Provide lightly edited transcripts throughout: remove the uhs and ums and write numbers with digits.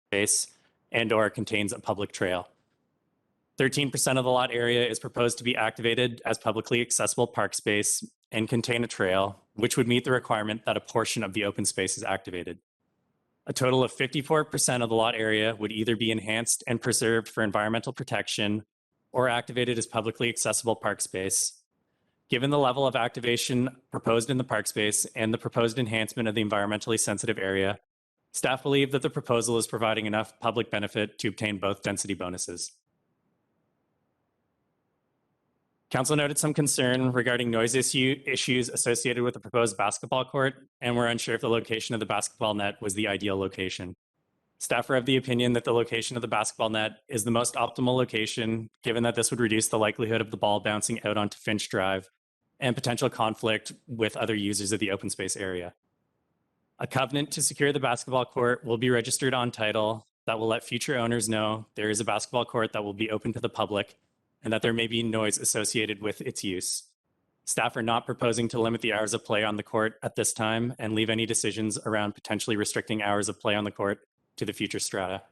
space and/or contains a public trail. 13% of the lot area is proposed to be activated as publicly accessible park space and contain a trail, which would meet the requirement that a portion of the open space is activated. A total of 54% of the lot area would either be enhanced and preserved for environmental protection or activated as publicly accessible park space. Given the level of activation proposed in the park space and the proposed enhancement of the environmentally sensitive area, staff believe that the proposal is providing enough public benefit to obtain both density bonuses. Council noted some concern regarding noise issues associated with the proposed basketball court, and were unsure if the location of the basketball net was the ideal location. Staff are of the opinion that the location of the basketball net is the most optimal location, given that this would reduce the likelihood of the ball bouncing out onto Finch Drive and potential conflict with other users of the open space area. A covenant to secure the basketball court will be registered on title that will let future owners know there is a basketball court that will be open to the public and that there may be noise associated with its use. Staff are not proposing to limit the hours of play on the court at this time and leave any decisions around potentially restricting hours of play on the court to the future strata.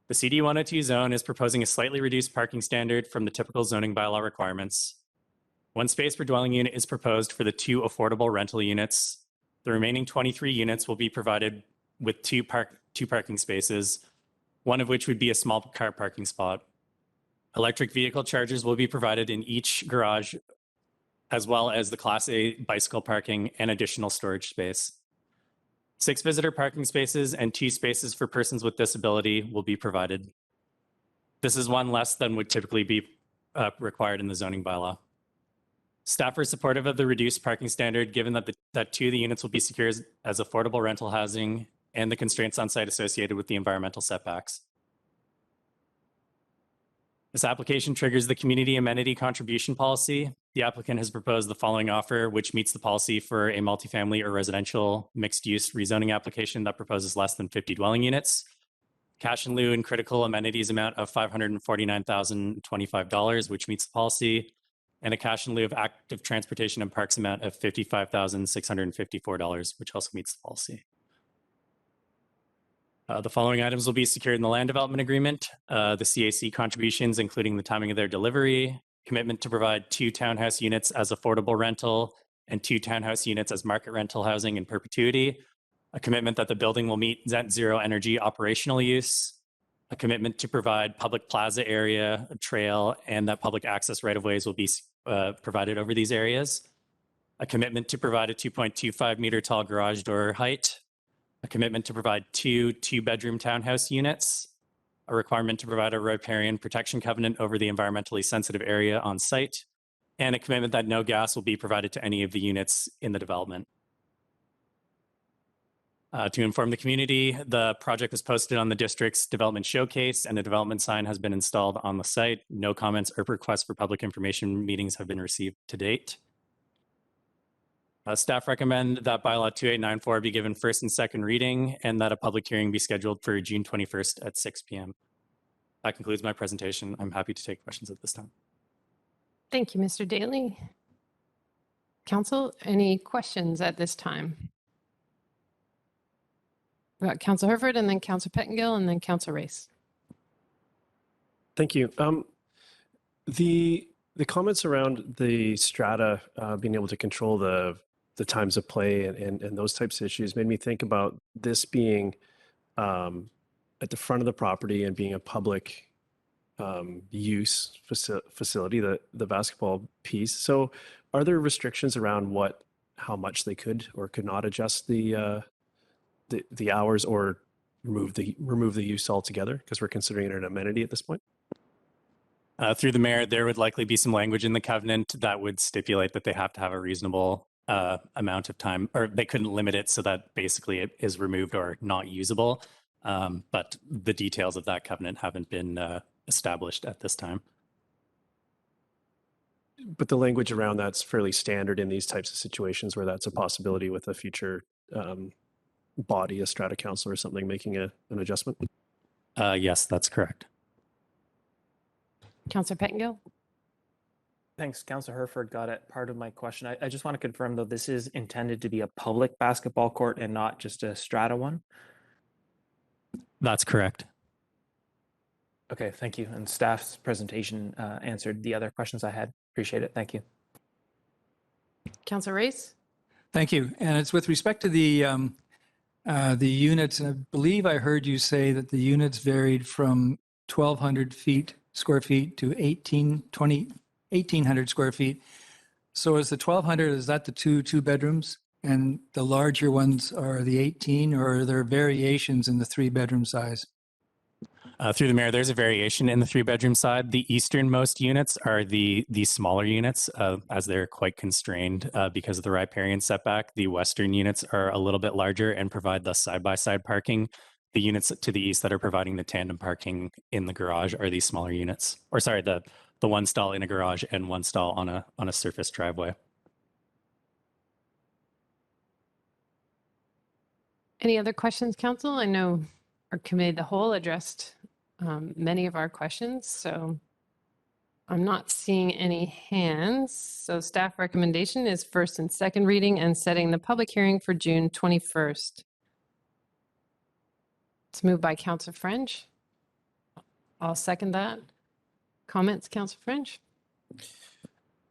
The CD 102 zone is proposing a slightly reduced parking standard from the typical zoning bylaw requirements. One space per dwelling unit is proposed for the 2 affordable rental units. The remaining 23 units will be provided with two parking spaces, one of which would be a small car parking spot. Electric vehicle chargers will be provided in each garage, as well as the Class A bicycle parking and additional storage space. 6 visitor parking spaces and 2 spaces for persons with disability will be provided. This is one less than would typically be required in the zoning bylaw. Staff are supportive of the reduced parking standard, given that 2 of the units will be secured as affordable rental housing and the constraints on site associated with the environmental setbacks. This application triggers the community amenity contribution policy. The applicant has proposed the following offer, which meets the policy for a multifamily or residential mixed-use rezoning application that proposes less than 50 dwelling units. Cash in lieu and critical amenities amount of $549,025, which meets the policy, and a cash in lieu of active transportation and parks amount of $55,654, which also meets the policy. The following items will be secured in the land development agreement, the CAC contributions, including the timing of their delivery, commitment to provide 2 townhouse units as affordable rental and 2 townhouse units as market rental housing in perpetuity, a commitment that the building will meet net zero energy operational use, a commitment to provide public plaza area, a trail, and that public access right-of-ways will be provided over these areas, a commitment to provide a 2.25 meter tall garage door height, a commitment to provide 2 2-bedroom townhouse units, a requirement to provide a riparian protection covenant over the environmentally sensitive area on site, and a commitment that no gas will be provided to any of the units in the development. To inform the community, the project was posted on the district's development showcase and a development sign has been installed on the site. No comments or requests for public information meetings have been received to date. Staff recommend that bylaw 2894 be given first and second reading and that a public hearing be scheduled for June 21st at 6 p.m. That concludes my presentation. I'm happy to take questions at this time. Thank you, Mr. Daly. Council, any questions at this time? We've got Council Herford and then Council Pettengill and then Council Race. Thank you. The comments around the strata being able to control the times of play and those types of issues made me think about this being at the front of the property and being a public use facility, the basketball piece. So are there restrictions around how much they could or could not adjust the hours or remove the use altogether, because we're considering it an amenity at this point? Through the mayor, there would likely be some language in the covenant that would stipulate that they have to have a reasonable amount of time, or they couldn't limit it so that basically it is removed or not usable. But the details of that covenant haven't been established at this time. But the language around that's fairly standard in these types of situations where that's a possibility with a future body, a strata council or something, making an adjustment? Yes, that's correct. Councilor Pettengill. Thanks, Councillor Herford got at part of my question. I just want to confirm, though, this is intended to be a public basketball court and not just a strata one? That's correct. Okay, thank you. And staff's presentation answered the other questions I had. Appreciate it. Thank you. Councillor Race? Thank you. And it's with respect to the units. And I believe I heard you say that the units varied from 1,200 square feet to 1,800 square feet. So is the 1,200, is that the two bedrooms? And the larger ones are the 18, or are there variations in the 3-bedroom size? Through the mayor, there's a variation in the 3-bedroom side. The easternmost units are the smaller units, as they're quite constrained because of the riparian setback. The western units are a little bit larger and provide the side-by-side parking. The units to the east that are providing the tandem parking in the garage are these smaller units. Or sorry, the one stall in a garage and one stall on a surface driveway. Any other questions, Council? I know our committee of the whole addressed many of our questions, so I'm not seeing any hands. So staff recommendation is first and second reading and setting the public hearing for June 21st. It's moved by Councillor French. I'll second that. Comments, Councillor French?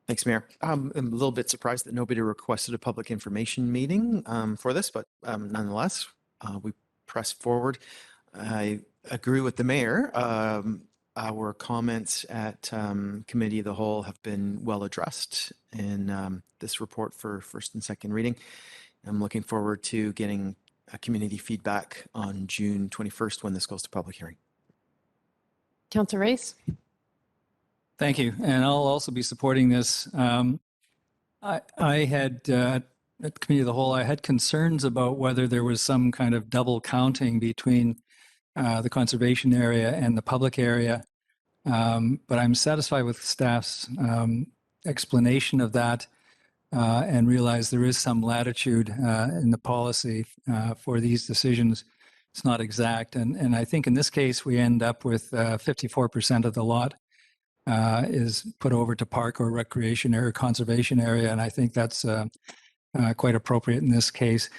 Thanks, Mayor. I'm a little bit surprised that nobody requested a public information meeting for this, but nonetheless, we press forward. I agree with the mayor. Our comments at committee of the whole have been well addressed in this report for first and second reading. I'm looking forward to getting community feedback on June 21st when this goes to public hearing. Councillor Race? Thank you. And I'll also be supporting this. I had, at the committee of the whole, I had concerns about whether there was some kind of double counting between the conservation area and the public area. But I'm satisfied with staff's explanation of that and realize there is some latitude in the policy for these decisions. It's not exact. And I think in this case, we end up with 54% of the lot is put over to park or recreation area, conservation area. And I think that's quite appropriate in this case.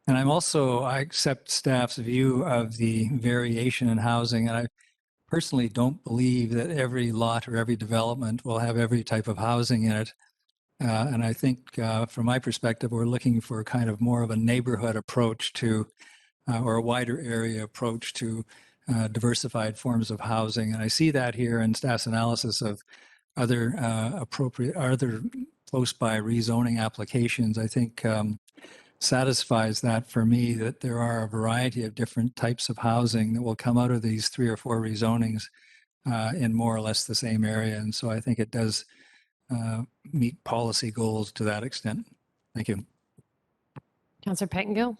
And I accept staff's view of the variation in housing. And I personally don't believe that every lot or every development will have every type of housing in it. And I think from my perspective, we're looking for kind of more of a neighborhood approach to, or a wider area approach to diversified forms of housing. And I see that here in staff's analysis of other other close by rezoning applications. I think satisfies that for me, that there are a variety of different types of housing that will come out of these 3 or 4 rezonings in more or less the same area. And so I think it does meet policy goals to that extent. Thank you. Councillor Pettengill?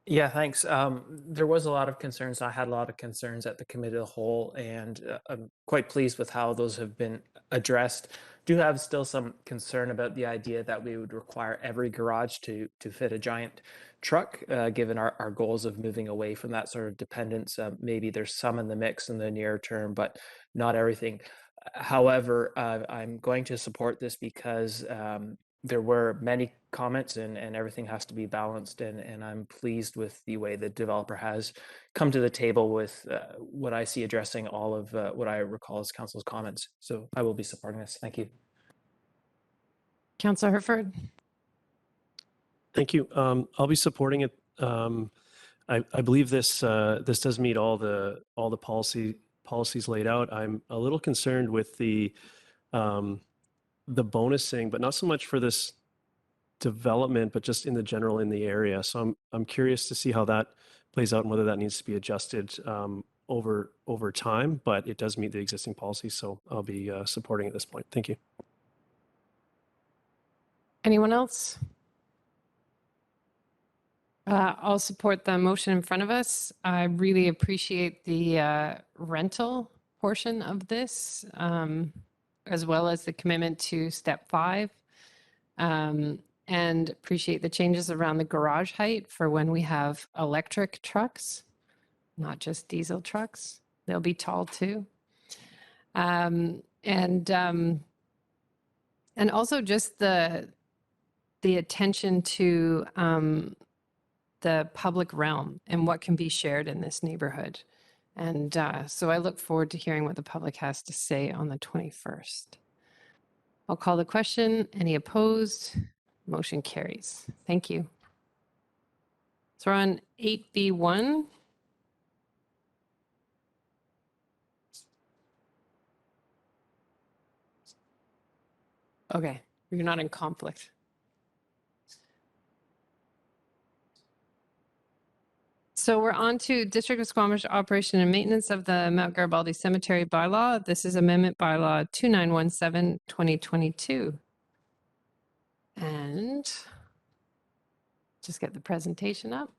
Yeah, thanks. There was a lot of concerns. I had a lot of concerns at the committee of the whole, and I'm quite pleased with how those have been addressed. Do have still some concern about the idea that we would require every garage to fit a giant truck, given our goals of moving away from that sort of dependence. Maybe there's some in the mix in the near term, but not everything. However, I'm going to support this because there were many comments and everything has to be balanced. And I'm pleased with the way the developer has come to the table with what I see addressing all of what I recall as council's comments. So I will be supporting this. Thank you. Councillor Herford? Thank you. I'll be supporting it. I believe this does meet all the policies laid out. I'm a little concerned with the bonusing, but not so much for this development, but just in the general in the area. So I'm curious to see how that plays out and whether that needs to be adjusted over time. But it does meet the existing policies, so I'll be supporting at this point. Thank you. Anyone else? I'll support the motion in front of us. I really appreciate the rental portion of this, as well as the commitment to step 5, and appreciate the changes around the garage height for when we have electric trucks, not just diesel trucks. They'll be tall too. And also just the attention to the public realm and what can be shared in this neighborhood. And so I look forward to hearing what the public has to say on the 21st. I'll call the question. Any opposed? Motion carries. Thank you. So we're on 8B1. Okay, you're not in conflict. So we're on to District of Squamish operation and maintenance of the Mount Garibaldi Cemetery bylaw. This is Amendment Bylaw 2917, 2022. And just get the presentation up.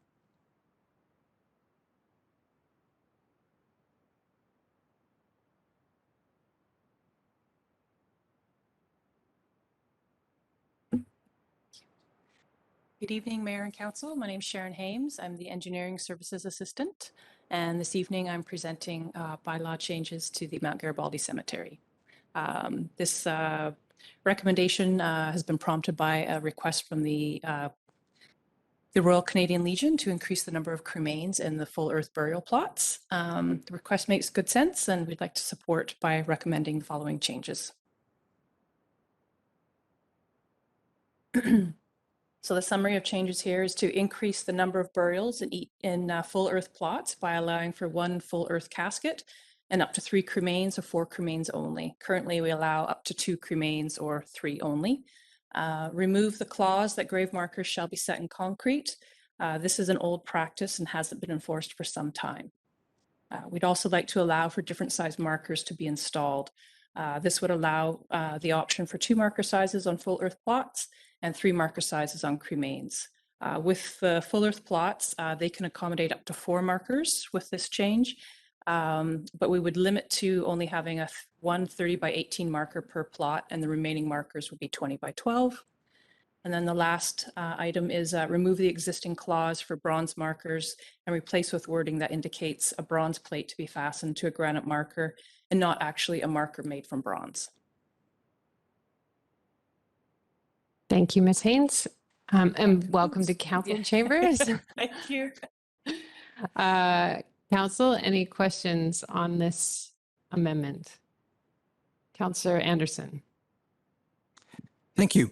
Good evening, Mayor and Council. My name is Sharon Hames. I'm the Engineering Services Assistant. And this evening I'm presenting bylaw changes to the Mount Garibaldi Cemetery. This recommendation has been prompted by a request from the Royal Canadian Legion to increase the number of cremains in the full earth burial plots. The request makes good sense and we'd like to support by recommending the following changes. So the summary of changes here is to increase the number of burials in full earth plots by allowing for 1 full earth casket and up to 3 cremains or 4 cremains only. Currently, we allow up to 2 cremains or 3 only. Remove the clause that grave markers shall be set in concrete. This is an old practice and hasn't been enforced for some time. We'd also like to allow for different size markers to be installed. This would allow the option for 2 marker sizes on full earth plots and 3 marker sizes on cremains. With the full earth plots, they can accommodate up to 4 markers with this change, but we would limit to only having a 130 by 18 marker per plot, and the remaining markers would be 20 by 12. And then the last item is remove the existing clause for bronze markers and replace with wording that indicates a bronze plate to be fastened to a granite marker and not actually a marker made from bronze. Thank you, Ms. Haynes. And welcome to Council Chambers. Thank you. Council, any questions on this amendment? Councillor Anderson. Thank you.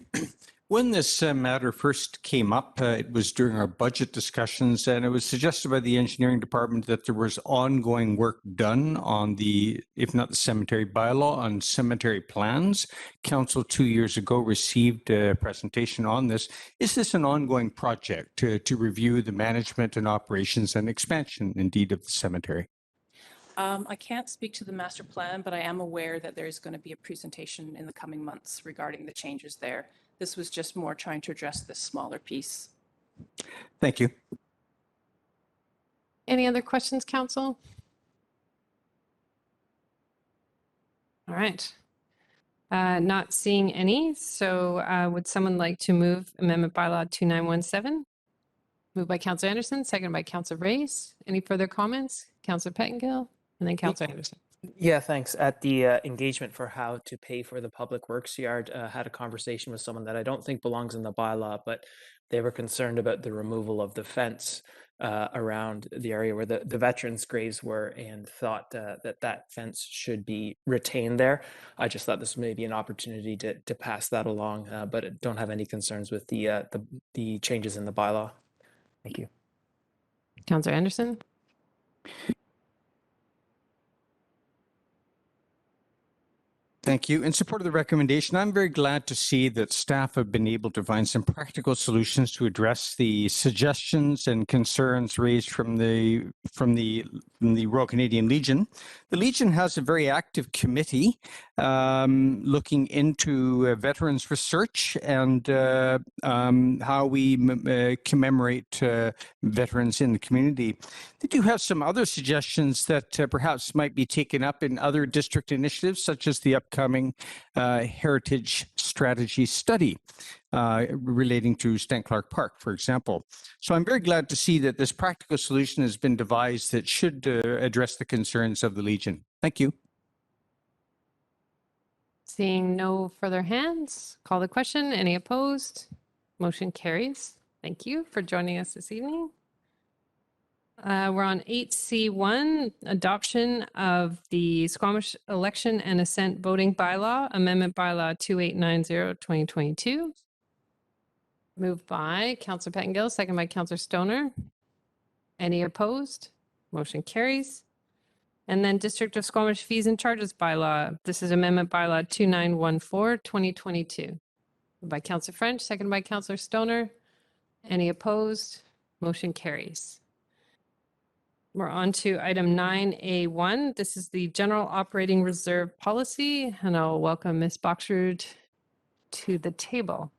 When this matter first came up, it was during our budget discussions, and it was suggested by the engineering department that there was ongoing work done on the, if not the cemetery bylaw, on cemetery plans. Council 2 years ago received a presentation on this. Is this an ongoing project to review the management and operations and expansion, indeed, of the cemetery? I can't speak to the master plan, but I am aware that there's going to be a presentation in the coming months regarding the changes there. This was just more trying to address this smaller piece. Thank you. Any other questions, Council? All right. Not seeing any. So would someone like to move Amendment Bylaw 2917? Moved by Councillor Anderson, seconded by Councillor Reyes. Any further comments? Councillor Pettengill, and then Councillor Anderson. Yeah, thanks. At the engagement for how to pay for the public works yard, had a conversation with someone that I don't think belongs in the bylaw, but they were concerned about the removal of the fence around the area where the veterans' graves were, and thought that fence should be retained there. I just thought this may be an opportunity to pass that along, but don't have any concerns with the changes in the bylaw. Thank you. Councillor Anderson. Thank you. In support of the recommendation, I'm very glad to see that staff have been able to find some practical solutions to address the suggestions and concerns raised from the Royal Canadian Legion. The Legion has a very active committee looking into veterans research and how we commemorate veterans in the community. They do have some other suggestions that perhaps might be taken up in other district initiatives, such as the upcoming heritage strategy study relating to Stan Clark Park, for example. So I'm very glad to see that this practical solution has been devised that should address the concerns of the Legion. Thank you. Seeing no further hands, call the question. Any opposed? Motion carries. Thank you for joining us this evening. We're on 8C1, adoption of the Squamish Election and Assent Voting Bylaw, Amendment Bylaw 2890-2022. Moved by Councillor Pettengill, second by Councillor Stoner. Any opposed? Motion carries. And then District of Squamish Fees and Charges Bylaw. This is Amendment Bylaw 2914-2022. Moved by Councillor French, second by Councillor Stoner. Any opposed? Motion carries. We're on to item 9A1. This is the General Operating Reserve Policy, and I'll welcome Ms. Boxrud to the table.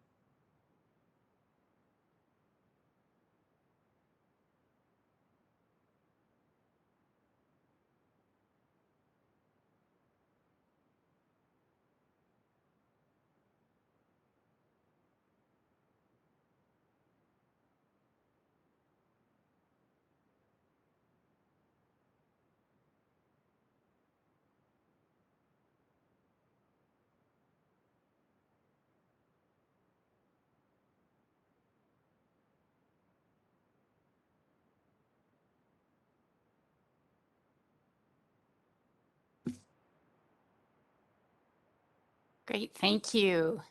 Great, thank you.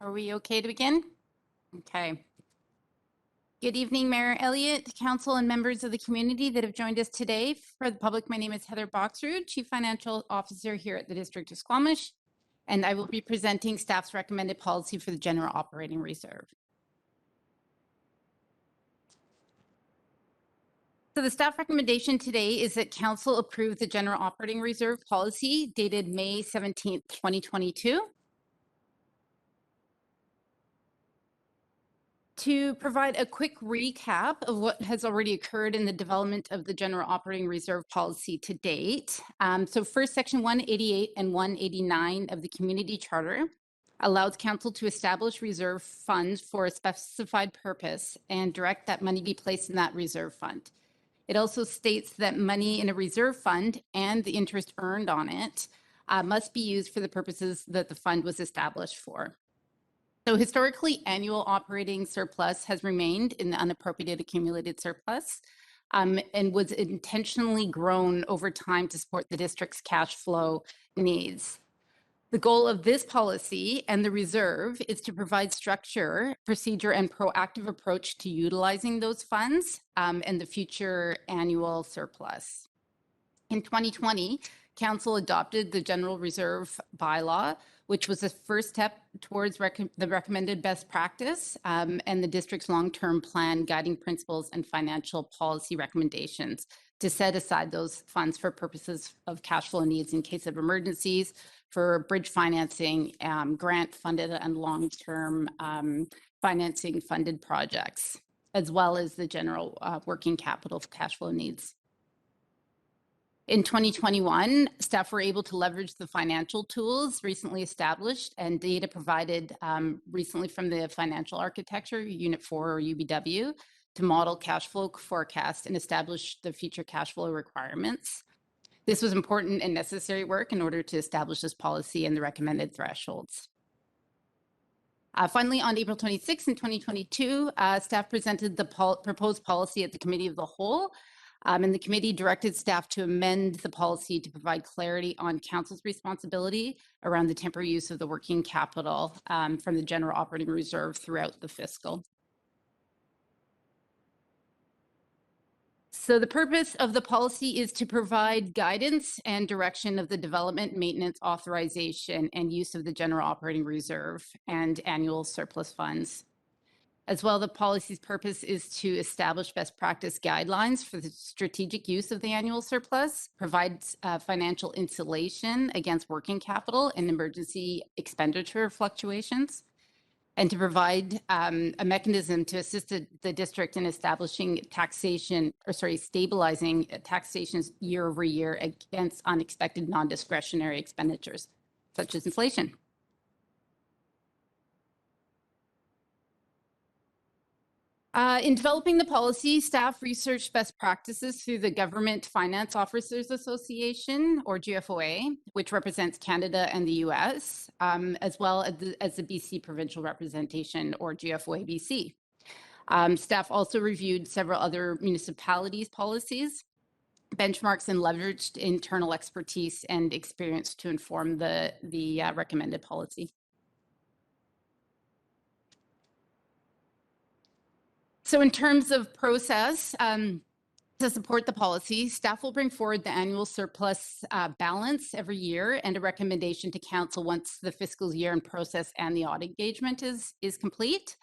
Are we okay to begin? Okay. Good evening, Mayor Elliott, Council, and members of the community that have joined us today. For the public, my name is Heather Boxrud, Chief Financial Officer here at the District of Squamish, and I will be presenting staff's recommended policy for the General Operating Reserve. So the staff recommendation today is that Council approve the General Operating Reserve policy dated May 17th, 2022. To provide a quick recap of what has already occurred in the development of the General Operating Reserve policy to date. So first, Section 188 and 189 of the Community Charter allows Council to establish reserve funds for a specified purpose and direct that money be placed in that reserve fund. It also states that money in a reserve fund and the interest earned on it must be used for the purposes that the fund was established for. So historically, annual operating surplus has remained in the unappropriated accumulated surplus and was intentionally grown over time to support the district's cash flow needs. The goal of this policy and the reserve is to provide structure, procedure, and proactive approach to utilizing those funds and the future annual surplus. In 2020, Council adopted the General Reserve Bylaw, which was the first step towards the recommended best practice and the district's long-term plan, guiding principles, and financial policy recommendations to set aside those funds for purposes of cash flow needs in case of emergencies, for bridge financing, grant-funded and long-term financing funded projects, as well as the general working capital cash flow needs. In 2021, staff were able to leverage the financial tools recently established and data provided recently from the Financial Architecture, Unit 4 or UBW, to model cash flow forecast and establish the future cash flow requirements. This was important and necessary work in order to establish this policy and the recommended thresholds. Finally, on April 26 in 2022, staff presented the proposed policy at the Committee of the Whole. And the committee directed staff to amend the policy to provide clarity on Council's responsibility around the temporary use of the working capital from the General Operating Reserve throughout the fiscal. So the purpose of the policy is to provide guidance and direction of the development, maintenance, authorization, and use of the General Operating Reserve and annual surplus funds. As well, the policy's purpose is to establish best practice guidelines for the strategic use of the annual surplus, provides financial insulation against working capital and emergency expenditure fluctuations, and to provide a mechanism to assist the district in establishing stabilizing taxations year over year against unexpected non-discretionary expenditures, such as inflation. In developing the policy, staff researched best practices through the Government Finance Officers Association, or GFOA, which represents Canada and the US, as well as the BC Provincial Representation, or GFOA BC. Staff also reviewed several other municipalities' policies, benchmarks, and leveraged internal expertise and experience to inform the recommended policy. So in terms of process, to support the policy, staff will bring forward the annual surplus balance every year and a recommendation to council once the fiscal year and process and the audit engagement is complete.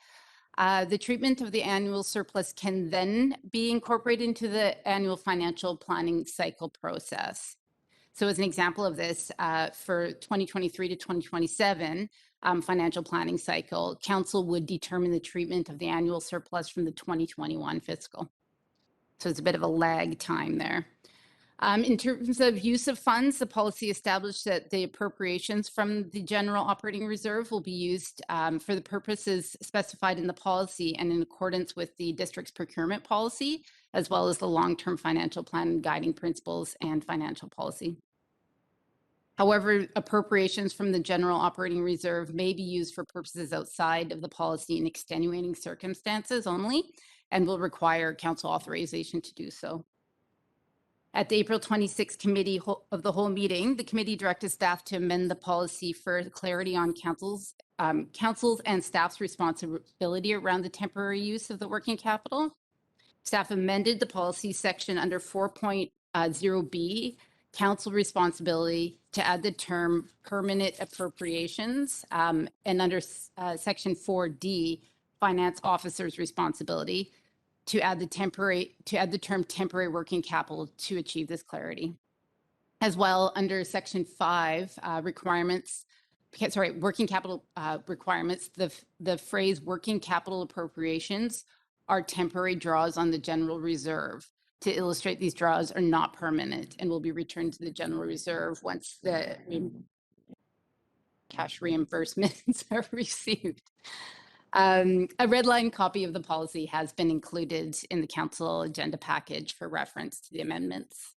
The treatment of the annual surplus can then be incorporated into the annual financial planning cycle process. So as an example of this, for 2023 to 2027 financial planning cycle, council would determine the treatment of the annual surplus from the 2021 fiscal. So it's a bit of a lag time there. In terms of use of funds, the policy established that the appropriations from the general operating reserve will be used for the purposes specified in the policy and in accordance with the district's procurement policy, as well as the long-term financial plan guiding principles and financial policy. However, appropriations from the general operating reserve may be used for purposes outside of the policy in extenuating circumstances only, and will require council authorization to do so. At the April 26th committee of the whole meeting, the committee directed staff to amend the policy for clarity on council's and staff's responsibility around the temporary use of the working capital. Staff amended the policy section under 4.0B, council responsibility, to add the term permanent appropriations, and under section 4D, finance officer's responsibility, to add the term temporary working capital to achieve this clarity. As well, under section 5, working capital requirements, the phrase working capital appropriations are temporary draws on the general reserve, to illustrate these draws are not permanent and will be returned to the general reserve once the cash reimbursements are received. A red line copy of the policy has been included in the council agenda package for reference to the amendments.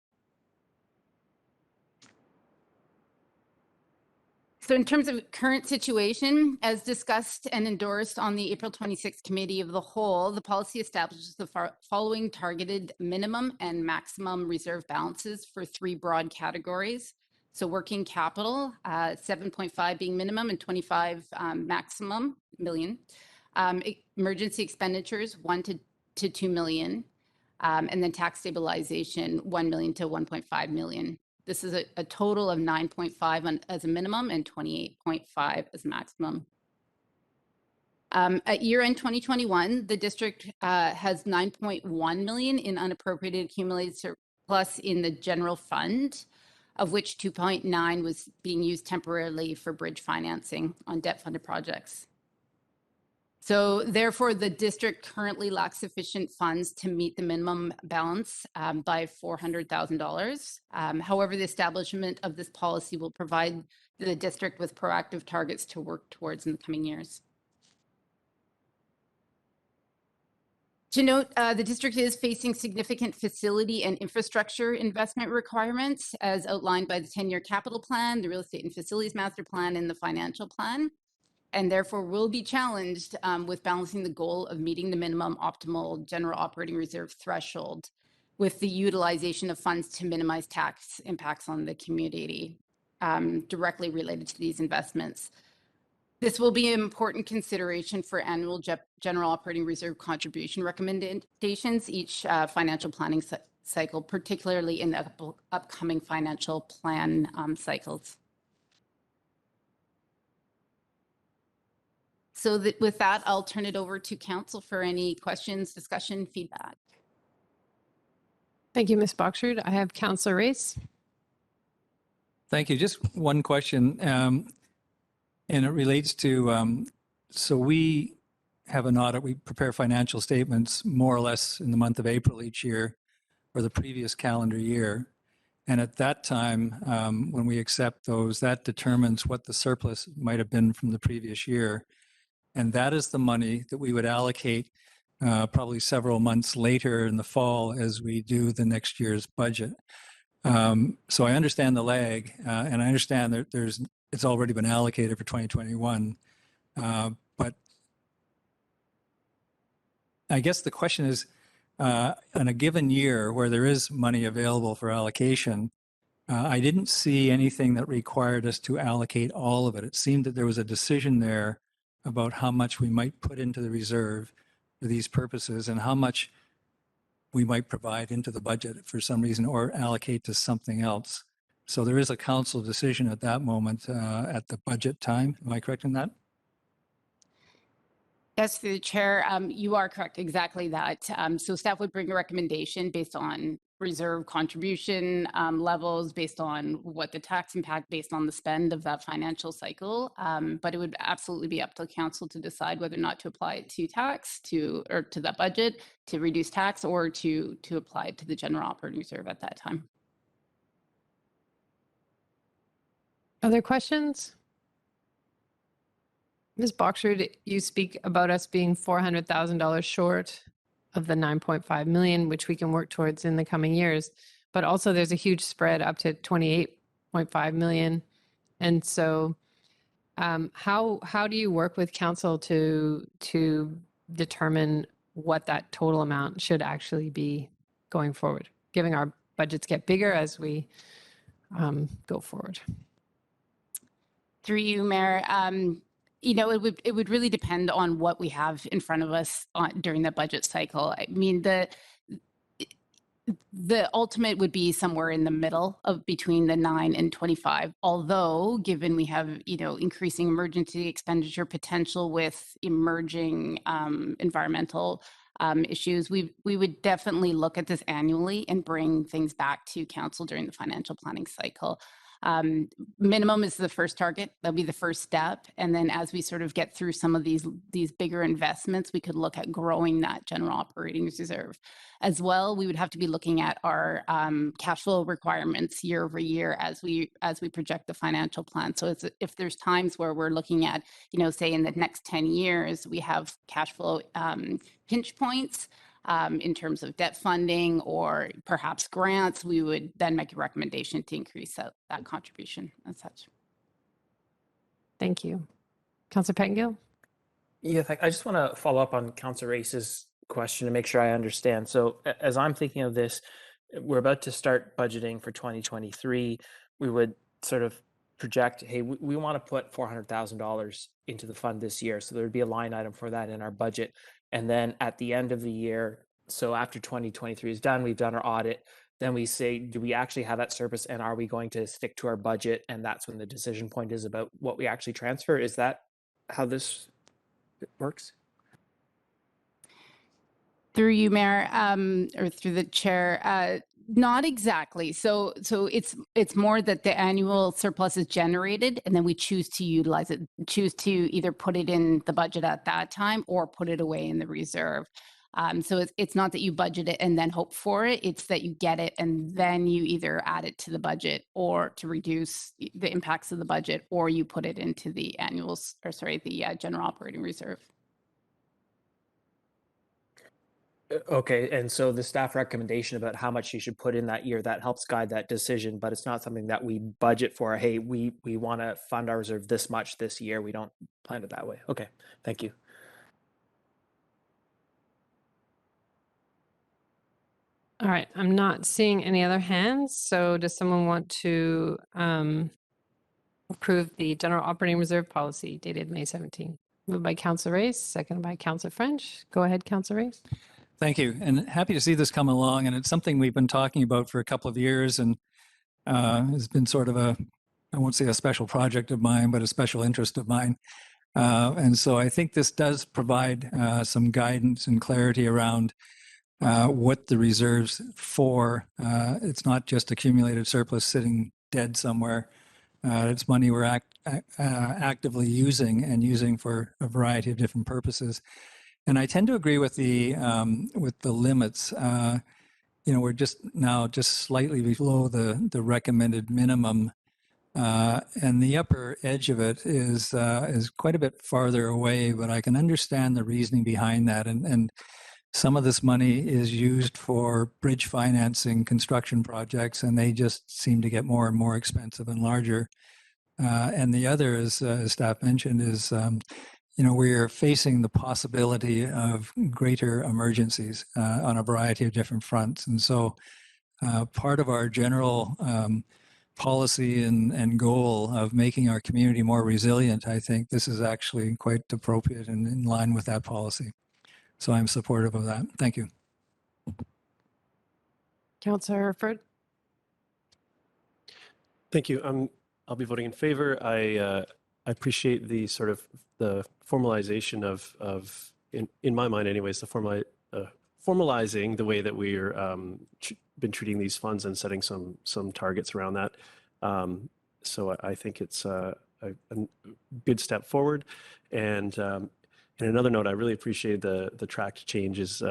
So in terms of current situation, as discussed and endorsed on the April 26th Committee of the Whole, the policy establishes the following targeted minimum and maximum reserve balances for 3 broad categories. So working capital, 7.5 being minimum and 25 maximum million. Emergency expenditures, 1 to 2 million. And then tax stabilization, 1 million to 1.5 million. This is a total of 9.5 as a minimum and 28.5 as a maximum. At year-end 2021, the district has 9.1 million in unappropriated accumulated surplus in the general fund, of which 2.9 was being used temporarily for bridge financing on debt-funded projects. So therefore, the district currently lacks sufficient funds to meet the minimum balance by $400,000. However, the establishment of this policy will provide the district with proactive targets to work towards in the coming years. To note, the district is facing significant facility and infrastructure investment requirements as outlined by the 10-year capital plan, the real estate and facilities master plan, and the financial plan, and therefore will be challenged with balancing the goal of meeting the minimum optimal general operating reserve threshold with the utilization of funds to minimize tax impacts on the community directly related to these investments. This will be an important consideration for annual general operating reserve contribution recommendations each financial planning cycle, particularly in the upcoming financial plan cycles. So with that, I'll turn it over to council for any questions, discussion, feedback. Thank you, Ms. Boxford. I have Councillor Race. Thank you. Just one question, and it relates to, so we have an audit, we prepare financial statements more or less in the month of April each year for the previous calendar year. And at that time, when we accept those, that determines what the surplus might have been from the previous year. And that is the money that we would allocate probably several months later in the fall as we do the next year's budget. So I understand the lag, and I understand that it's already been allocated for 2021. But I guess the question is, in a given year where there is money available for allocation, I didn't see anything that required us to allocate all of it. It seemed that there was a decision there about how much we might put into the reserve for these purposes and how much we might provide into the budget for some reason or allocate to something else. So there is a council decision at that moment at the budget time. Am I correct in that? Yes, through the chair, you are correct, exactly that. So staff would bring a recommendation based on reserve contribution levels, based on what the tax impact, based on the spend of that financial cycle. But it would absolutely be up to council to decide whether or not to apply it to tax, or to that budget, to reduce tax, or to apply it to the general operating reserve at that time. Other questions? Ms. Boxer, you speak about us being $400,000 short of the 9.5 million, which we can work towards in the coming years. But also there's a huge spread up to 28.5 million. And so how do you work with council to determine what that total amount should actually be going forward, given our budgets get bigger as we go forward? Through you, Mayor, you know, it would really depend on what we have in front of us during the budget cycle. I mean, the ultimate would be somewhere in the middle of between the 9 and 25. Although, given we have, you know, increasing emergency expenditure potential with emerging environmental issues, we would definitely look at this annually and bring things back to council during the financial planning cycle. Minimum is the first target. That'll be the first step. And then as we sort of get through some of these bigger investments, we could look at growing that general operating reserve. As well, we would have to be looking at our cash flow requirements year over year as we project the financial plan. So if there's times where we're looking at, you know, say in the next 10 years, we have cash flow pinch points, in terms of debt funding or perhaps grants, we would then make a recommendation to increase that contribution as such. Thank you. Councillor Pettengill? Yeah, I just want to follow up on Councillor Race's question to make sure I understand. So as I'm thinking of this, we're about to start budgeting for 2023. We would sort of project, hey, we want to put $400,000 into the fund this year. So there would be a line item for that in our budget. And then at the end of the year, so after 2023 is done, we've done our audit, then we say, do we actually have that surplus and are we going to stick to our budget? And that's when the decision point is about what we actually transfer. Is that how this works? Through you, Mayor, or through the chair, not exactly. So it's more that the annual surplus is generated and then we choose to utilize it, choose to either put it in the budget at that time or put it away in the reserve. So it's not that you budget it and then hope for it. It's that you get it and then you either add it to the budget or to reduce the impacts of the budget, or you put it into the the general operating reserve. Okay, and so the staff recommendation about how much you should put in that year, that helps guide that decision, but it's not something that we budget for. Hey, we want to fund our reserve this much this year. We don't plan it that way. Okay, thank you. All right, I'm not seeing any other hands. So does someone want to approve the general operating reserve policy dated May 17? Moved by Councillor Race, seconded by Councillor French. Go ahead, Councillor Race. Thank you, and happy to see this come along. And it's something we've been talking about for a couple of years, and has been sort of I won't say a special project of mine, but a special interest of mine. And so I think this does provide some guidance and clarity around what the reserves for. It's not just accumulated surplus sitting dead somewhere. It's money we're actively using for a variety of different purposes. And I tend to agree with the limits. You know, we're just slightly below the recommended minimum, and the upper edge of it is quite a bit farther away. But I can understand the reasoning behind that, and some of this money is used for bridge financing construction projects, and they just seem to get more and more expensive and larger. And the other, as staff mentioned, is we are facing the possibility of greater emergencies on a variety of different fronts. And so part of our general policy and goal of making our community more resilient, I think this is actually quite appropriate and in line with that policy. So I'm supportive of that. Thank you. Councillor Herford. Thank you. I'll be voting in favor. I appreciate the sort of the formalization of in my mind anyways, the formalizing the way that we're been treating these funds and setting some targets around that. So I think it's a good step forward. And in another note, I really appreciate the tracked changes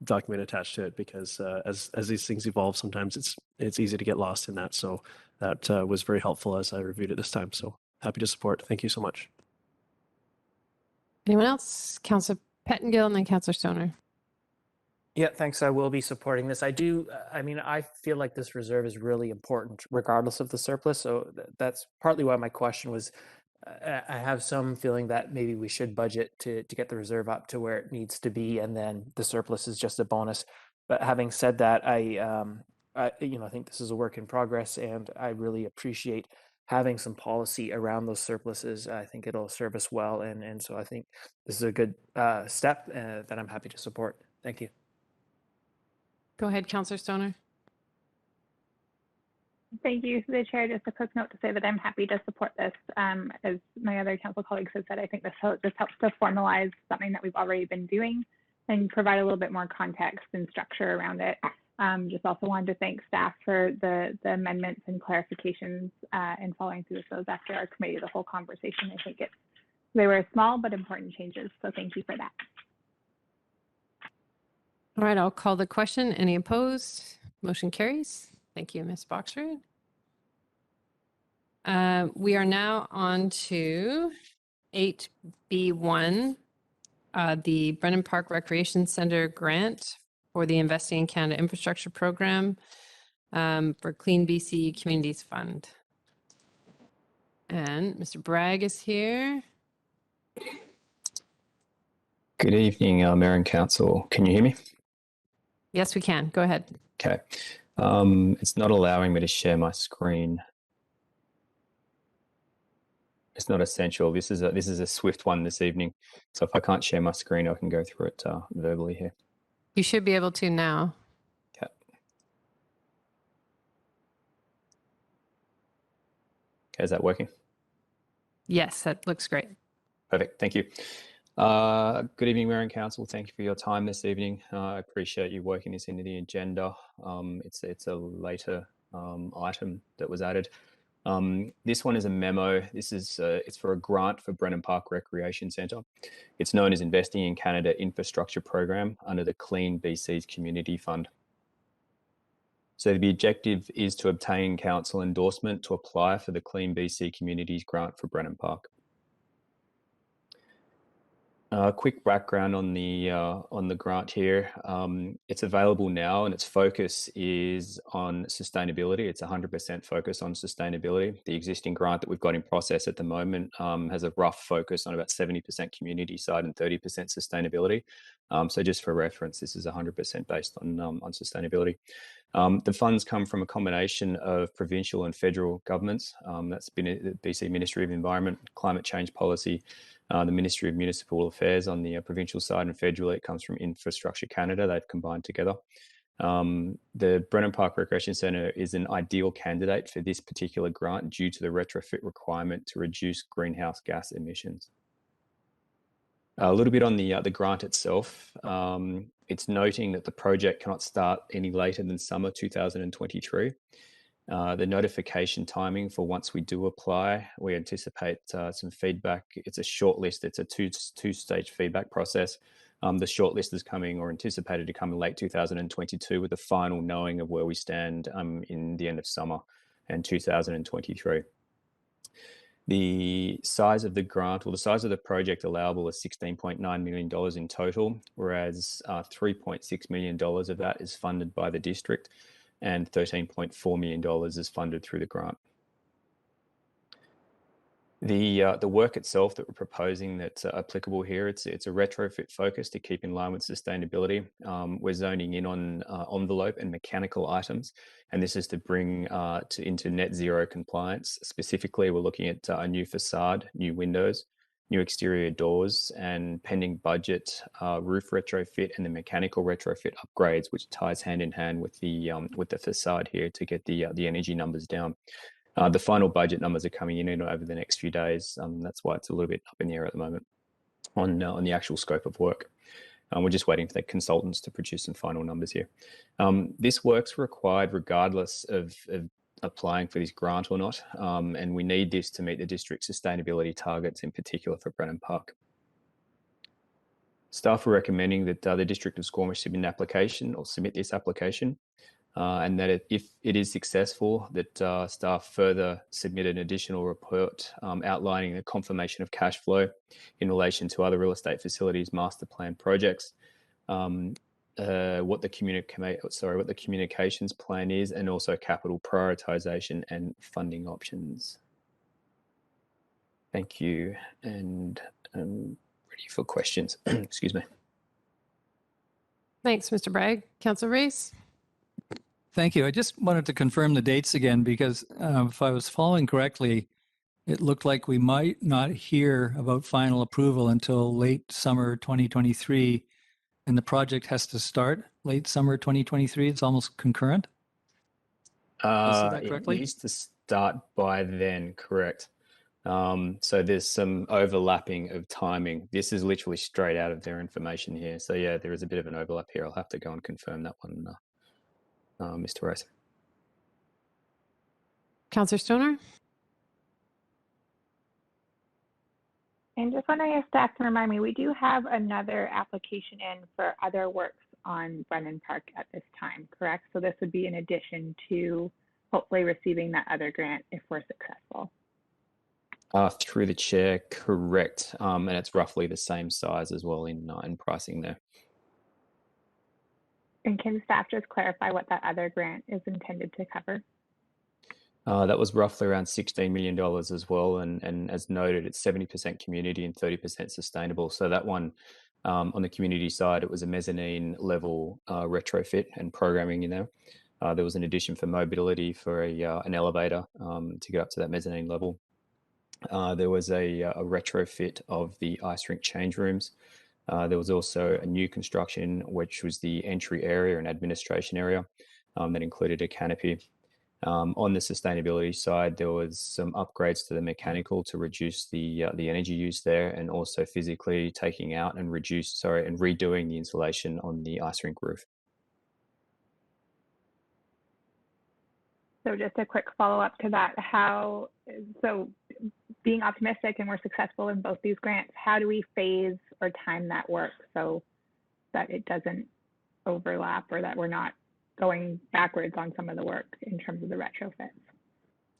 document attached to it, because as these things evolve, sometimes it's easy to get lost in that. So that was very helpful as I reviewed it this time. So happy to support. Thank you so much. Anyone else? Councillor Pettengill and then Councillor Stoner. Yeah, thanks. I will be supporting this. I feel like this reserve is really important regardless of the surplus. So that's partly why my question was, I have some feeling that maybe we should budget to get the reserve up to where it needs to be, and then the surplus is just a bonus. But having said that, I think this is a work in progress, and I really appreciate having some policy around those surpluses. I think it'll serve us well, and so I think this is a good step that I'm happy to support. Thank you. Go ahead, Councillor Stoner. Thank you, the Chair. Just a quick note to say that I'm happy to support this. As my other council colleagues have said, I think this helps to formalize something that we've already been doing and provide a little bit more context and structure around it. Just also wanted to thank staff for the amendments and clarifications and following through with those after our committee of the whole conversation. I think they were small but important changes, so thank you for that. All right, I'll call the question. Any opposed? Motion carries. Thank you, Ms. Boxford. We are now on to 8B1, the Brennan Park Recreation Center grant for the Investing in Canada Infrastructure Program for Clean BC Communities Fund. And Mr. Bragg is here. Good evening, Mayor and Council. Can you hear me? Yes, we can. Go ahead. Okay. It's not allowing me to share my screen. It's not essential. This is a swift one this evening. So if I can't share my screen, I can go through it verbally here. You should be able to now. Okay. Okay, is that working? Yes, that looks great. Perfect. Thank you. Good evening, Mayor and Council. Thank you for your time this evening. I appreciate you working this into the agenda. It's a later item that was added. This one is a memo. It's for a grant for Brennan Park Recreation Centre. It's known as Investing in Canada Infrastructure Program under the Clean BC's Community Fund. So the objective is to obtain council endorsement to apply for the Clean BC Communities Grant for Brennan Park. Quick background on the grant here. It's available now, and its focus is on sustainability. It's 100% focus on sustainability. The existing grant that we've got in process at the moment has a rough focus on about 70% community side and 30% sustainability. So just for reference, this is 100% based on sustainability. The funds come from a combination of provincial and federal governments. That's been the BC Ministry of Environment, Climate Change Policy, the Ministry of Municipal Affairs on the provincial side, and federally it comes from Infrastructure Canada. They've combined together. The Brennan Park Recreation Centre is an ideal candidate for this particular grant due to the retrofit requirement to reduce greenhouse gas emissions. A little bit on the grant itself. It's noting that the project cannot start any later than summer 2023. The notification timing for once we do apply, we anticipate some feedback. It's a short list. It's a two-stage feedback process. The short list is coming or anticipated to come in late 2022 with a final knowing of where we stand in the end of summer and 2023. The size of the grant, or the size of the project allowable, is $16.9 million in total, whereas $3.6 million of that is funded by the district and $13.4 million is funded through the grant. The work itself that we're proposing that's applicable here, it's a retrofit focus to keep in line with sustainability. We're zoning in on envelope and mechanical items, and this is to bring into net zero compliance. Specifically, we're looking at a new facade, new windows, new exterior doors, and pending budget roof retrofit and the mechanical retrofit upgrades, which ties hand in hand with the facade here to get the energy numbers down. The final budget numbers are coming in over the next few days. That's why it's a little bit up in the air at the moment on the actual scope of work. We're just waiting for the consultants to produce some final numbers here. This work's required regardless of applying for this grant or not, and we need this to meet the district's sustainability targets, in particular for Brennan Park. Staff are recommending that the District of Squamish submit an application or submit this application. And that if it is successful, that staff further submit an additional report outlining the confirmation of cash flow in relation to other real estate facilities master plan projects, what the communications plan is, and also capital prioritization and funding options. Thank you, and I'm ready for questions. Excuse me. Thanks, Mr. Bragg. Councillor Rees? Thank you. I just wanted to confirm the dates again, because if I was following correctly, it looked like we might not hear about final approval until late summer 2023, and the project has to start late summer 2023. It's almost concurrent. Did I see that correctly? It needs to start by then, correct. So there's some overlapping of timing. This is literally straight out of their information here. So yeah, there is a bit of an overlap here. I'll have to go and confirm that one. Mr. Rice. Councillor Stoner? And just wondering if staff can remind me, we do have another application in for other works on Brennan Park at this time, correct? So this would be in addition to hopefully receiving that other grant if we're successful. Through the chair, correct. And it's roughly the same size as well in pricing there. And can staff just clarify what that other grant is intended to cover? That was roughly around $16 million as well. And as noted, it's 70% community and 30% sustainable. So that one, on the community side, it was a mezzanine level retrofit and programming in there. There was an addition for mobility for an elevator to get up to that mezzanine level. There was a retrofit of the ice rink change rooms. There was also a new construction, which was the entry area and administration area that included a canopy. On the sustainability side, there was some upgrades to the mechanical to reduce the energy use there, and also physically taking out and redoing the insulation on the ice rink roof. So just a quick follow-up to that, so being optimistic and we're successful in both these grants, how do we phase or time that work so that it doesn't overlap or that we're not going backwards on some of the work in terms of the retrofits?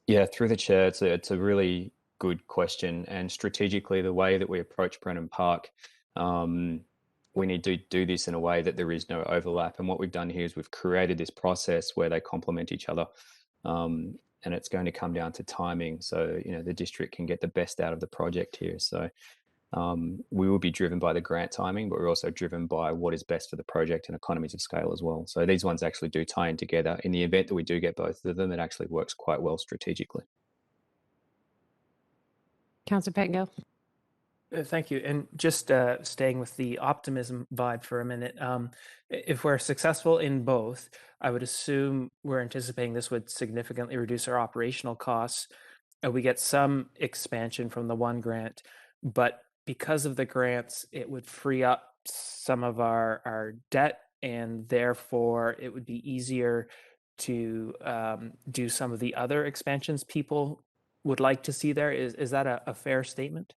Yeah, through the chair, it's a really good question. And strategically, the way that we approach Brennan Park, we need to do this in a way that there is no overlap. And what we've done here is we've created this process where they complement each other. And it's going to come down to timing. So, the district can get the best out of the project here. So we will be driven by the grant timing, but we're also driven by what is best for the project and economies of scale as well. So these ones actually do tie in together. In the event that we do get both of them, it actually works quite well strategically. Councillor Pettengill? Thank you. And just staying with the optimism vibe for a minute, if we're successful in both, I would assume we're anticipating this would significantly reduce our operational costs. We get some expansion from the one grant, but because of the grants, it would free up some of our debt, and therefore it would be easier to do some of the other expansions people would like to see there. Is that a fair statement?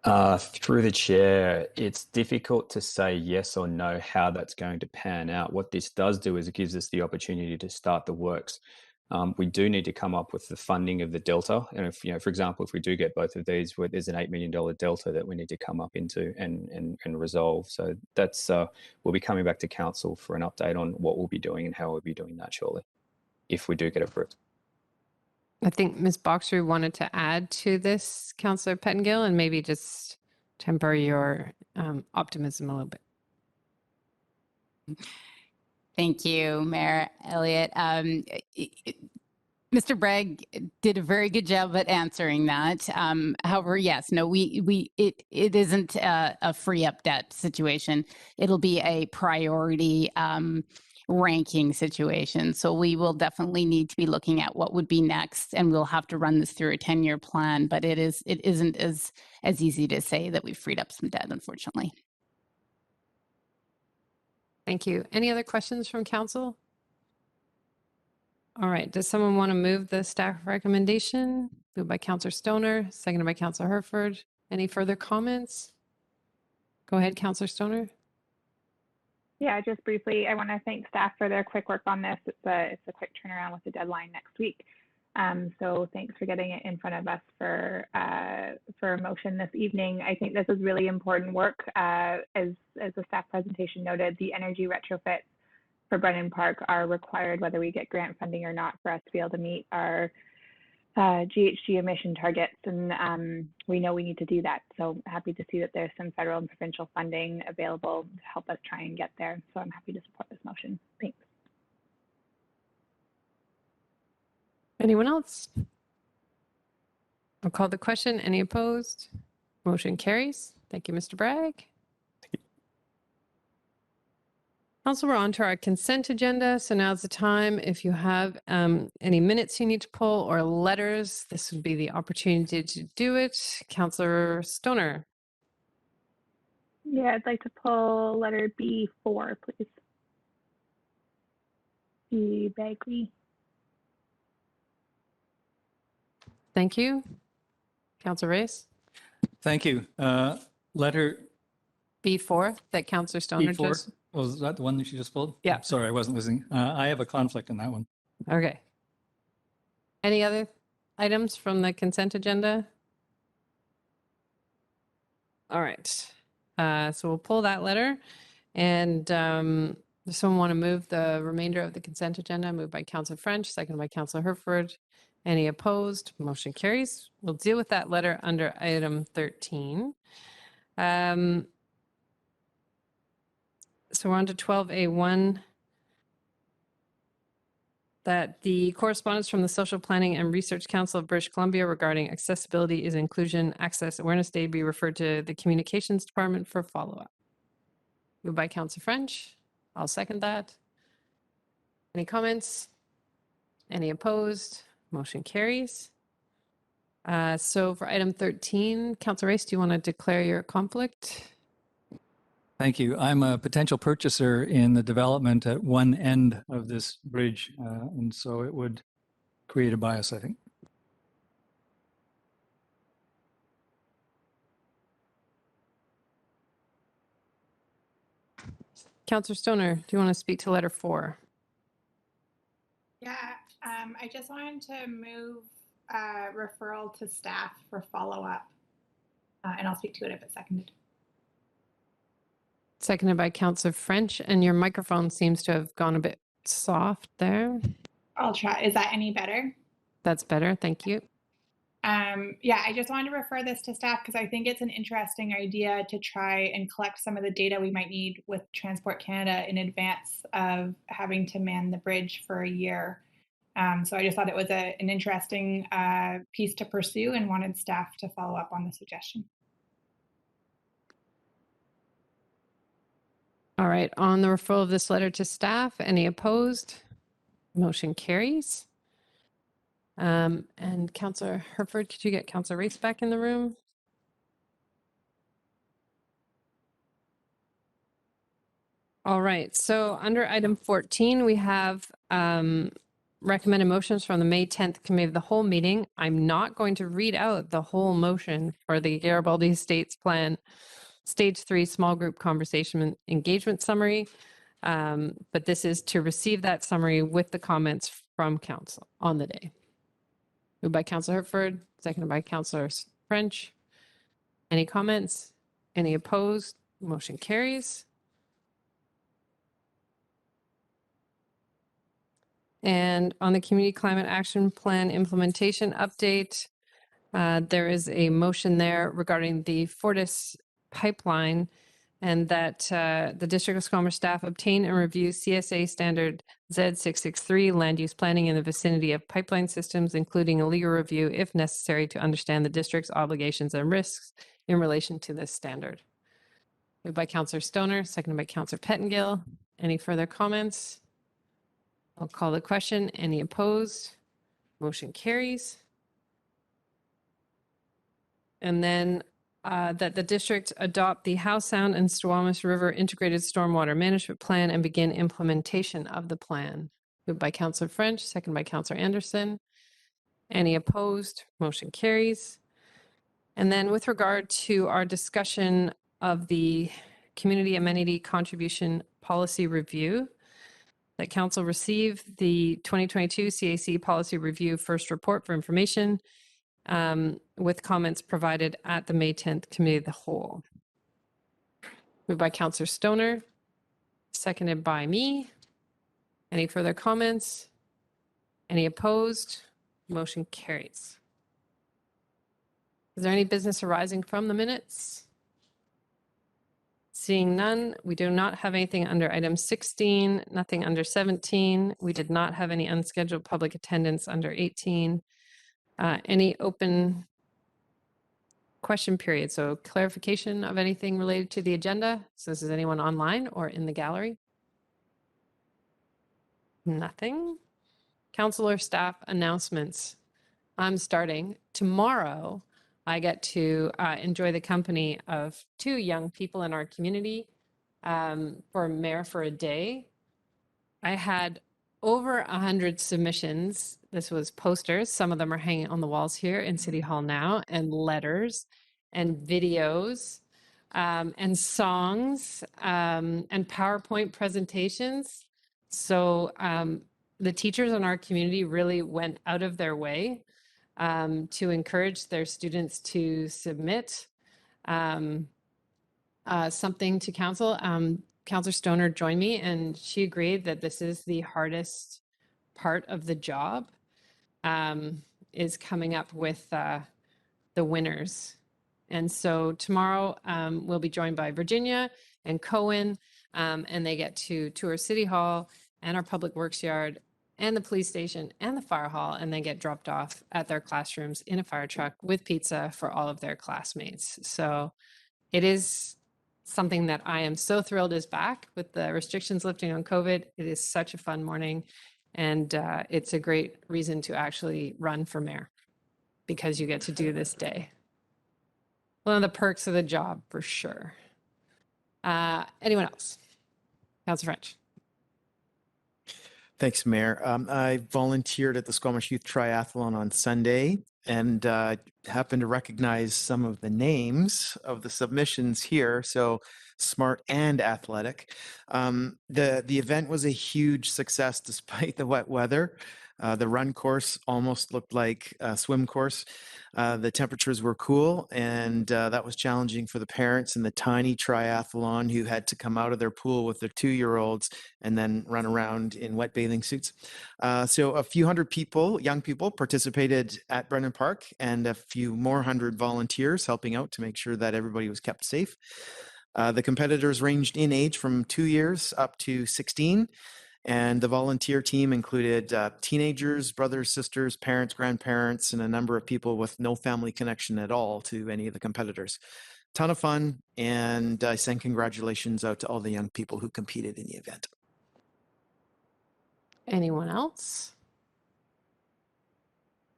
Through the chair, it's difficult to say yes or no how that's going to pan out. What this does do is it gives us the opportunity to start the works. We do need to come up with the funding of the delta. And if, for example, if we do get both of these, where there's an $8 million delta that we need to come up into and resolve. So that's, we'll be coming back to council for an update on what we'll be doing and how we'll be doing that shortly, if we do get approved. I think Ms. Boxer wanted to add to this, Councillor Pettengill, and maybe just temper your optimism a little bit. Thank you, Mayor Elliott. Mr. Bragg did a very good job at answering that. However, yes, no, it isn't a free up debt situation. It'll be a priority ranking situation. So we will definitely need to be looking at what would be next, and we'll have to run this through a 10-year plan. But it isn't as easy to say that we've freed up some debt, unfortunately. Thank you. Any other questions from council? All right. Does someone want to move the staff recommendation? Moved by Councillor Stoner, seconded by Councillor Herford. Any further comments? Go ahead, Councillor Stoner. Yeah, just briefly, I want to thank staff for their quick work on this. It's a quick turnaround with the deadline next week. So thanks for getting it in front of us for a motion this evening. I think this is really important work. As the staff presentation noted, the energy retrofits for Brennan Park are required whether we get grant funding or not for us to be able to meet our GHG emission targets, and we know we need to do that. So happy to see that there's some federal and provincial funding available to help us try and get there. So I'm happy to support this motion. Thanks. Anyone else? I'll call the question. Any opposed? Motion carries. Thank you, Mr. Bragg. Also, we're on to our consent agenda. So now's the time. If you have any minutes you need to pull or letters, this would be the opportunity to do it. Councillor Stoner. Yeah, I'd like to pull letter B4, please. B. Bagley. Thank you. Councillor Reyes. Thank you. Letter B4 that Councillor Stoner B4. just. Was that the one that you just pulled? Yeah. Sorry, I wasn't listening. I have a conflict in that one. Okay. Any other items from the consent agenda? All right. So we'll pull that letter. And does someone want to move the remainder of the consent agenda? Moved by Councillor French, seconded by Councillor Herford. Any opposed? Motion carries. We'll deal with that letter under item 13. So we're on to 12A1. That the correspondence from the Social Planning and Research Council of British Columbia regarding accessibility is inclusion access awareness day be referred to the communications department for follow-up. Moved by Councillor French. I'll second that. Any comments? Any opposed? Motion carries. So for item 13, Councillor Race, do you want to declare your conflict? Thank you. I'm a potential purchaser in the development at one end of this bridge, and so it would create a bias, I think. Councillor Stoner, do you want to speak to letter 4? Yeah, I just wanted to move referral to staff for follow-up, and I'll speak to it if it's seconded. Seconded by Councillor French, and your microphone seems to have gone a bit soft there. I'll try. Is that any better? That's better. Thank you. Yeah, I just wanted to refer this to staff because I think it's an interesting idea to try and collect some of the data we might need with Transport Canada in advance of having to man the bridge for a year. So I just thought it was an interesting piece to pursue and wanted staff to follow up on the suggestion. All right, on the referral of this letter to staff, any opposed? Motion carries. And Councillor Herford, could you get Councillor Race back in the room? All right, so under item 14, we have recommended motions from the May 10th Committee of the Whole meeting. I'm not going to read out the whole motion for the Garibaldi Estates Plan Stage 3 Small Group Conversation Engagement Summary, but this is to receive that summary with the comments from council on the day? Moved by Councilor Hertford, seconded by Councilor French. Any comments? Any opposed? Motion carries. And on the Community Climate Action Plan implementation update, there is a motion there regarding the Fortis pipeline, and that the District of Squamish staff obtain and review CSA standard Z663 land use planning in the vicinity of pipeline systems, including a legal review if necessary to understand the district's obligations and risks in relation to this standard. Moved by Councillor Stoner, seconded by Councillor Pettengill. Any further comments? I'll call the question. Any opposed? Motion carries. And then that the district adopt the Howe Sound and Squamish River Integrated Stormwater Management Plan and begin implementation of the plan. Moved by Councillor French, second by Councillor Anderson. Any opposed? Motion carries. And then with regard to our discussion of the Community Amenity Contribution Policy Review, that council received the 2022 CAC Policy Review First Report for information with comments provided at the May 10th Committee of the Whole. Moved by Councillor Stoner, seconded by me. Any further comments? Any opposed? Motion carries. Is there any business arising from the minutes? Seeing none, we do not have anything under item 16, nothing under 17. We did not have any unscheduled public attendance under 18. Any open question period? So clarification of anything related to the agenda. So this is anyone online or in the gallery? Nothing. Council or staff announcements. I'm starting tomorrow. I get to enjoy the company of 2 young people in our community for Mayor for a Day. I had over 100 submissions. This was posters. Some of them are hanging on the walls here in City Hall now, and letters and videos and songs and PowerPoint presentations. So the teachers in our community really went out of their way to encourage their students to submit something to council. Councillor Stoner joined me and she agreed that this is the hardest part of the job, is coming up with the winners. And so tomorrow we'll be joined by Virginia and Cohen, and they get to tour City Hall and our Public Works Yard and the police station and the fire hall, and then get dropped off at their classrooms in a fire truck with pizza for all of their classmates. So it is something that I am so thrilled is back with the restrictions lifting on COVID. It is such a fun morning, and it's a great reason to actually run for mayor because you get to do this day. One of the perks of the job for sure. Anyone else? Councillor French. Thanks, Mayor. I volunteered at the Squamish Youth Triathlon on Sunday and happened to recognize some of the names of the submissions here. So smart and athletic. The event was a huge success despite the wet weather. The run course almost looked like a swim course. The temperatures were cool, and that was challenging for the parents in the tiny triathlon who had to come out of their pool with their 2-year-olds and then run around in wet bathing suits. So a few hundred people, young people, participated at Brennan Park, and a few more hundred volunteers helping out to make sure that everybody was kept safe. The competitors ranged in age from 2 years up to 16. And the volunteer team included teenagers, brothers, sisters, parents, grandparents, and a number of people with no family connection at all to any of the competitors. Ton of fun, and I send congratulations out to all the young people who competed in the event. Anyone else?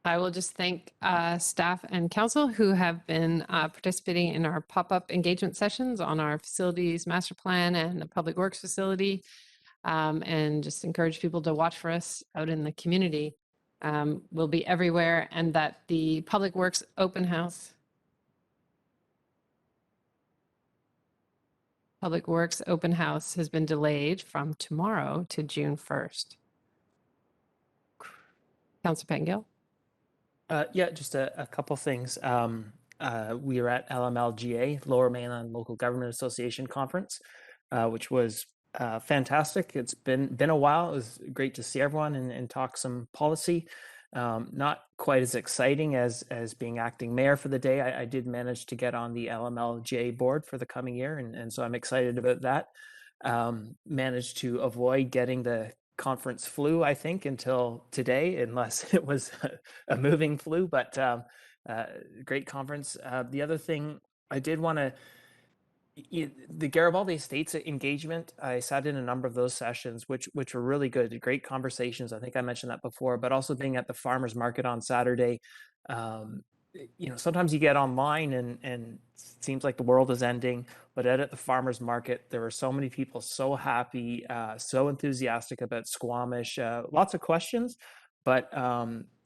I will just thank staff and council who have been participating in our pop-up engagement sessions on our facilities master plan and the public works facility. And just encourage people to watch for us out in the community. We'll be everywhere, and that the Public Works open house has been delayed from tomorrow to June 1st. Councillor Pangill. Yeah, just a couple things. We were at LMLGA, Lower Mainland Local Government Association Conference, which was fantastic. It's been a while. It was great to see everyone and talk some policy. Not quite as exciting as being acting mayor for the day. I did manage to get on the LMLGA board for the coming year, and so I'm excited about that. Managed to avoid getting the conference flu, I think, until today, unless it was a moving flu, but great conference. The other thing I did want to, the Garibaldi Estates engagement, I sat in a number of those sessions, which were really good, great conversations. I think I mentioned that before, but also being at the farmers market on Saturday, sometimes you get online and it seems like the world is ending, but at the farmers market, there were so many people so happy, so enthusiastic about Squamish, lots of questions, but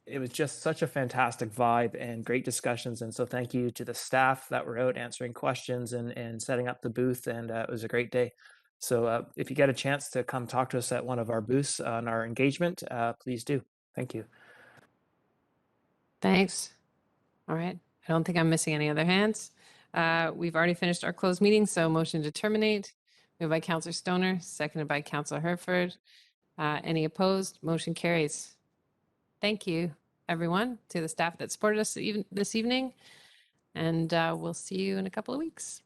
it was just such a fantastic vibe and great discussions. And so thank you to the staff that were out answering questions and setting up the booth. And it was a great day. So if you get a chance to come talk to us at one of our booths on our engagement, please do. Thank you. Thanks. All right. I don't think I'm missing any other hands. We've already finished our closed meeting, so motion to terminate. Moved by Councillor Stoner, seconded by Councillor Herford. Any opposed? Motion carries. Thank you, everyone, to the staff that supported us this evening, and we'll see you in a couple of weeks.